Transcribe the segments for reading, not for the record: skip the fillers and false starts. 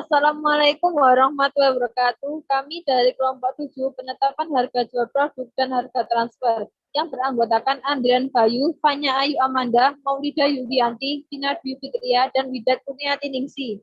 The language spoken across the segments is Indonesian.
Assalamualaikum warahmatullahi wabarakatuh. Kami dari kelompok 7 penetapan harga jual produk dan harga transfer yang beranggotakan Andrian Bayu, Fanya Ayu Amanda, Maulida Yudianti, Tina Dwi Fitria, dan Widat Kurniati Ningsi.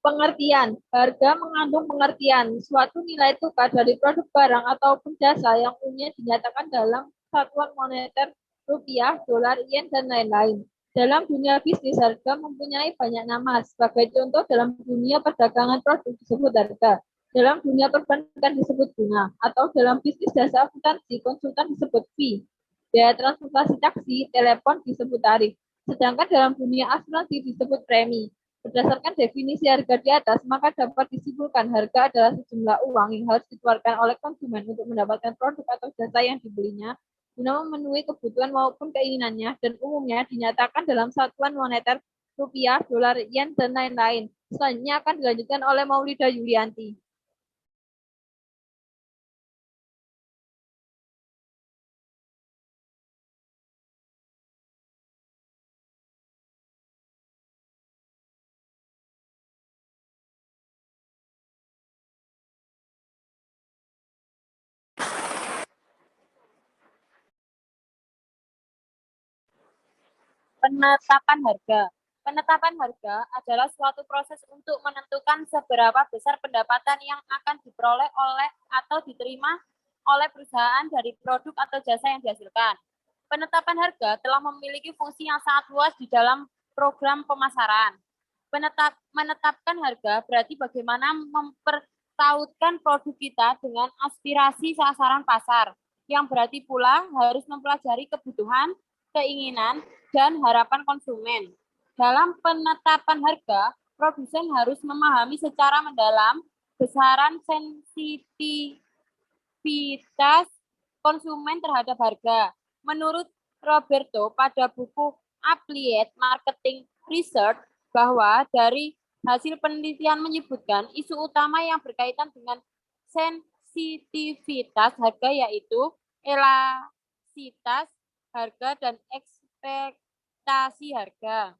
Pengertian. Harga mengandung pengertian suatu nilai tukar dari produk barang ataupun jasa yang umumnya dinyatakan dalam satuan moneter rupiah, dolar, yen, dan lain-lain. Dalam dunia bisnis, harga mempunyai banyak nama. Sebagai contoh, dalam dunia perdagangan produk disebut harga. Dalam dunia perbankan disebut bunga. Atau dalam bisnis jasa akuntansi, konsultan disebut fee. Biaya transportasi taksi, telepon disebut tarif. Sedangkan dalam dunia asuransi disebut premi. Berdasarkan definisi harga di atas, maka dapat disimpulkan harga adalah sejumlah uang yang harus dikeluarkan oleh konsumen untuk mendapatkan produk atau jasa yang dibelinya guna memenuhi kebutuhan maupun keinginannya, dan umumnya dinyatakan dalam satuan moneter rupiah, dolar, yen, dan lain-lain. Selanjutnya akan dilanjutkan oleh Maulida Yulianti. Penetapan harga. Penetapan harga adalah suatu proses untuk menentukan seberapa besar pendapatan yang akan diperoleh oleh atau diterima oleh perusahaan dari produk atau jasa yang dihasilkan. Penetapan harga telah memiliki fungsi yang sangat luas di dalam program pemasaran. Menetapkan harga berarti bagaimana mempertautkan produk kita dengan aspirasi sasaran pasar, yang berarti pula harus mempelajari kebutuhan, keinginan, dan harapan konsumen. Dalam penetapan harga, produsen harus memahami secara mendalam besaran sensitivitas konsumen terhadap harga. Menurut Roberto pada buku Applied Marketing Research, bahwa dari hasil penelitian menyebutkan isu utama yang berkaitan dengan sensitivitas harga yaitu elastisitas harga dan ekspektasi harga.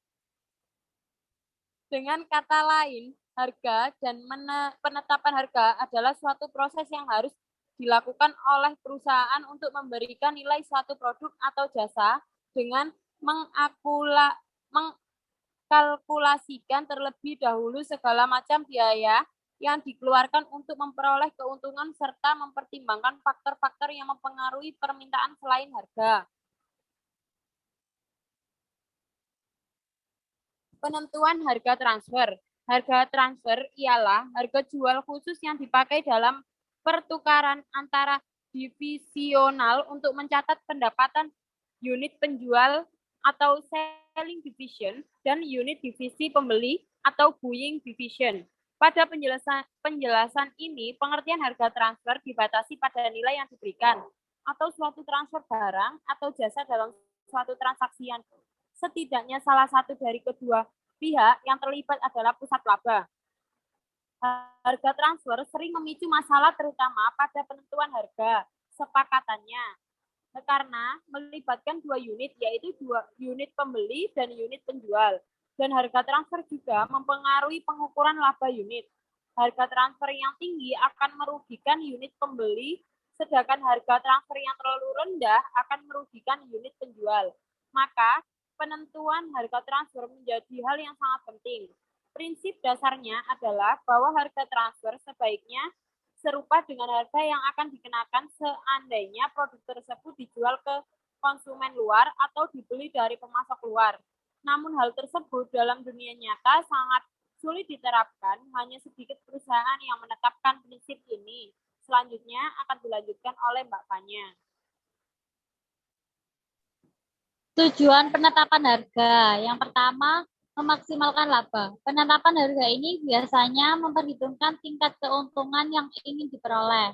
Dengan kata lain, harga dan penetapan harga adalah suatu proses yang harus dilakukan oleh perusahaan untuk memberikan nilai suatu produk atau jasa dengan mengkalkulasikan terlebih dahulu segala macam biaya yang dikeluarkan untuk memperoleh keuntungan serta mempertimbangkan faktor-faktor yang mempengaruhi permintaan selain harga. Penentuan harga transfer. Harga transfer ialah harga jual khusus yang dipakai dalam pertukaran antara divisional untuk mencatat pendapatan unit penjual atau selling division dan unit divisi pembeli atau buying division. Pada penjelasan ini, pengertian harga transfer dibatasi pada nilai yang diberikan atau suatu transfer barang atau jasa dalam suatu transaksi yang setidaknya salah satu dari kedua pihak yang terlibat adalah pusat laba. Harga transfer sering memicu masalah terutama pada penentuan harga sepakatannya, karena melibatkan dua unit, yaitu dua unit pembeli dan unit penjual. Dan harga transfer juga mempengaruhi pengukuran laba unit. Harga transfer yang tinggi akan merugikan unit pembeli, sedangkan harga transfer yang terlalu rendah akan merugikan unit penjual. Maka, penentuan harga transfer menjadi hal yang sangat penting. Prinsip dasarnya adalah bahwa harga transfer sebaiknya serupa dengan harga yang akan dikenakan seandainya produk tersebut dijual ke konsumen luar atau dibeli dari pemasok luar. Namun hal tersebut dalam dunia nyata sangat sulit diterapkan, hanya sedikit perusahaan yang menetapkan prinsip ini. Selanjutnya akan dilanjutkan oleh Mbak Fanya. Tujuan penetapan harga. Yang pertama, memaksimalkan laba. Penetapan harga ini biasanya memperhitungkan tingkat keuntungan yang ingin diperoleh.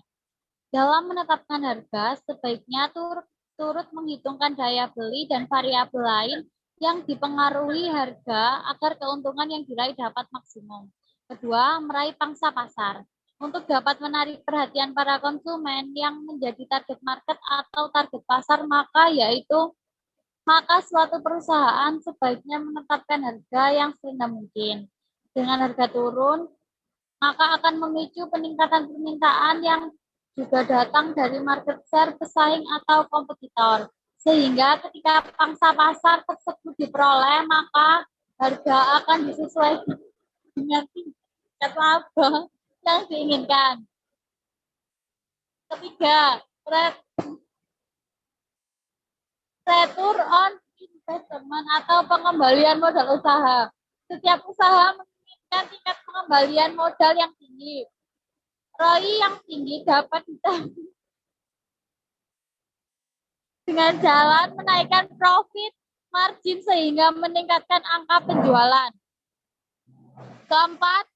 Dalam menetapkan harga, sebaiknya turut menghitungkan daya beli dan variabel lain yang dipengaruhi harga agar keuntungan yang diraih dapat maksimum. Kedua, meraih pangsa pasar. Untuk dapat menarik perhatian para konsumen yang menjadi target market atau target pasar, maka yaitu maka suatu perusahaan sebaiknya menetapkan harga yang serendah mungkin. Dengan harga turun, maka akan memicu peningkatan permintaan yang juga datang dari market share pesaing atau kompetitor. Sehingga ketika pangsa pasar tersebut diperoleh, maka harga akan disesuaikan dengan tingkat laba yang diinginkan. Ketiga, return on investment atau pengembalian modal usaha. Setiap usaha menginginkan tingkat pengembalian modal yang tinggi. ROI yang tinggi dapat dicapai dengan jalan menaikkan profit margin sehingga meningkatkan angka penjualan. Keempat,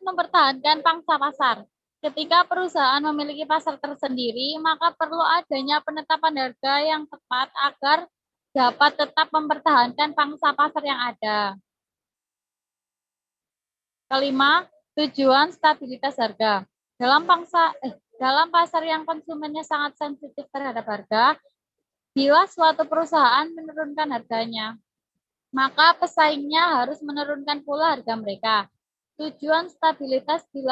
mempertahankan pangsa pasar. Ketika perusahaan memiliki pasar tersendiri, maka perlu adanya penetapan harga yang tepat agar dapat tetap mempertahankan pangsa pasar yang ada. Kelima, tujuan stabilitas harga. Dalam pasar yang konsumennya sangat sensitif terhadap harga, bila suatu perusahaan menurunkan harganya, maka pesaingnya harus menurunkan pula harga mereka. Tujuan stabilitasi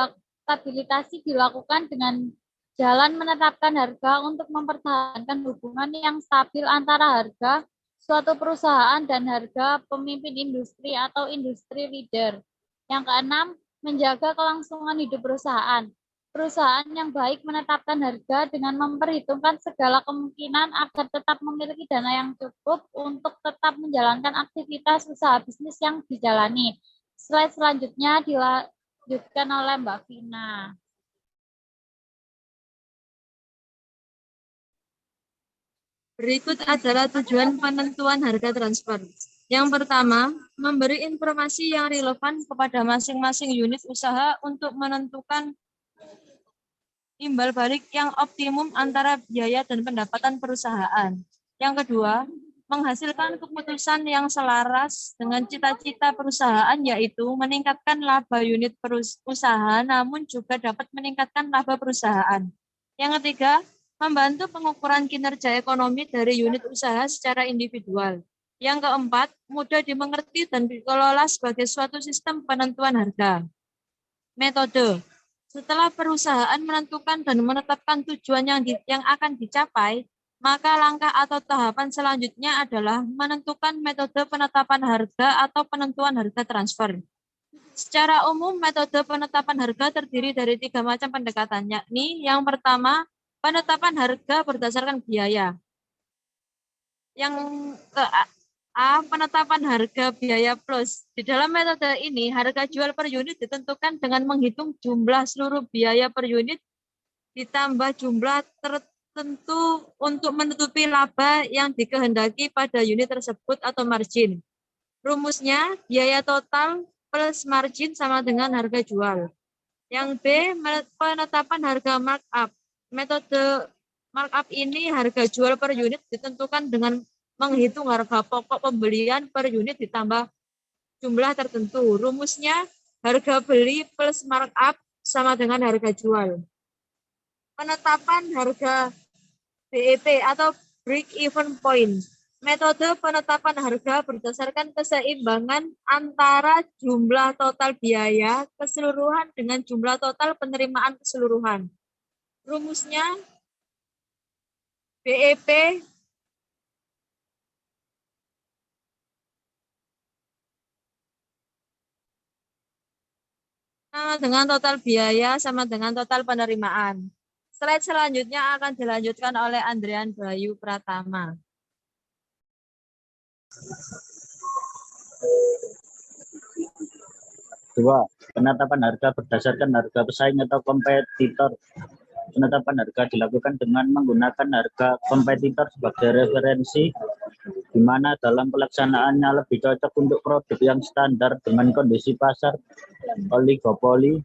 dilakukan dengan jalan menetapkan harga untuk mempertahankan hubungan yang stabil antara harga suatu perusahaan dan harga pemimpin industri atau industri leader. Yang keenam, menjaga kelangsungan hidup perusahaan. Perusahaan yang baik menetapkan harga dengan memperhitungkan segala kemungkinan agar tetap memiliki dana yang cukup untuk tetap menjalankan aktivitas usaha bisnis yang dijalani. Slide selanjutnya dilanjutkan oleh Mbak Vina. Berikut adalah tujuan penentuan harga transfer. Yang pertama, memberi informasi yang relevan kepada masing-masing unit usaha untuk menentukan imbal balik yang optimum antara biaya dan pendapatan perusahaan. Yang kedua, menghasilkan keputusan yang selaras dengan cita-cita perusahaan, yaitu meningkatkan laba unit usaha, namun juga dapat meningkatkan laba perusahaan. Yang ketiga, membantu pengukuran kinerja ekonomi dari unit usaha secara individual. Yang keempat, mudah dimengerti dan dikelola sebagai suatu sistem penentuan harga. Metode. Setelah perusahaan menentukan dan menetapkan tujuan yang akan dicapai, maka langkah atau tahapan selanjutnya adalah menentukan metode penetapan harga atau penentuan harga transfer. Secara umum, metode penetapan harga terdiri dari 3 macam pendekatan, yakni yang pertama, penetapan harga berdasarkan biaya. Yang penetapan harga biaya plus. Di dalam metode ini, harga jual per unit ditentukan dengan menghitung jumlah seluruh biaya per unit ditambah jumlah tertentu untuk menutupi laba yang dikehendaki pada unit tersebut atau margin. Rumusnya, biaya total plus margin sama dengan harga jual. Yang B, penetapan harga markup. Metode markup ini harga jual per unit ditentukan dengan menghitung harga pokok pembelian per unit ditambah jumlah tertentu. Rumusnya, harga beli plus markup sama dengan harga jual. Penetapan harga BEP atau break even point. Metode penetapan harga berdasarkan keseimbangan antara jumlah total biaya keseluruhan dengan jumlah total penerimaan keseluruhan. Rumusnya, BEP sama dengan total biaya sama dengan total penerimaan. Slide selanjutnya akan dilanjutkan oleh Andrian Bayu Pratama. Dua, penetapan harga berdasarkan harga pesaing atau kompetitor. Penetapan harga dilakukan dengan menggunakan harga kompetitor sebagai referensi, di mana dalam pelaksanaannya lebih cocok untuk produk yang standar dengan kondisi pasar oligopoli.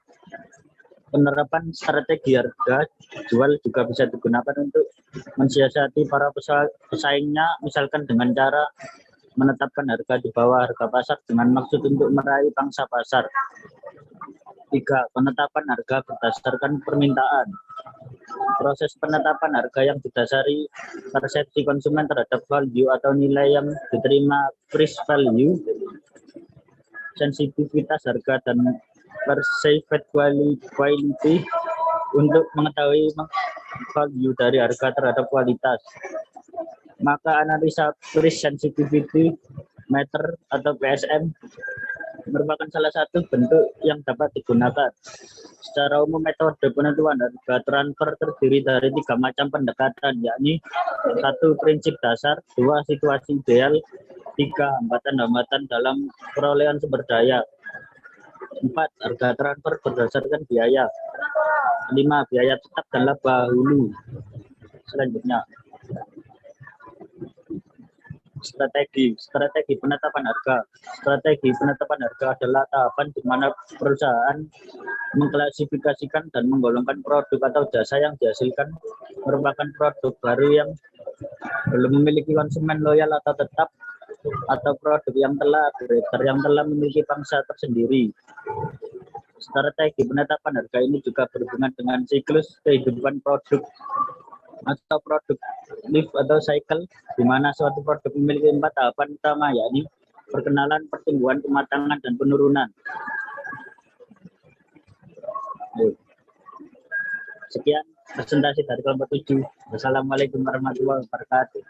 Penerapan strategi harga jual juga bisa digunakan untuk mensiasati para pesaingnya, misalkan dengan cara menetapkan harga di bawah harga pasar dengan maksud untuk meraih pangsa pasar. 3. Penetapan harga berdasarkan permintaan. Proses penetapan harga yang didasari persepsi konsumen terhadap value atau nilai yang diterima price value, sensitivitas harga dan perceived quality untuk mengetahui value dari harga terhadap kualitas. Maka analisa price sensitivity meter atau PSM merupakan salah satu bentuk yang dapat digunakan. Secara umum, metode penentuan harga transfer terdiri dari 3 macam pendekatan, yakni 1. Prinsip dasar, 2. Situasi ideal, 3. Hambatan-hambatan dalam perolehan sumber daya, 4. Harga transfer berdasarkan biaya, 5. Biaya tetap dan laba hulu. Selanjutnya, Strategi penetapan harga. Strategi penetapan harga adalah tahapan di mana perusahaan mengklasifikasikan dan menggolongkan produk atau jasa yang dihasilkan merupakan produk baru yang belum memiliki konsumen loyal atau tetap, atau produk yang telah beredar yang telah memiliki pangsa tersendiri. Strategi penetapan harga ini juga berhubungan dengan siklus kehidupan produk atau produk life atau cycle, di mana suatu produk memiliki 4 tahapan utama, yakni perkenalan, pertumbuhan, kematangan, dan penurunan. Sekian presentasi dari kelompok 7. Wassalamualaikum warahmatullahi wabarakatuh.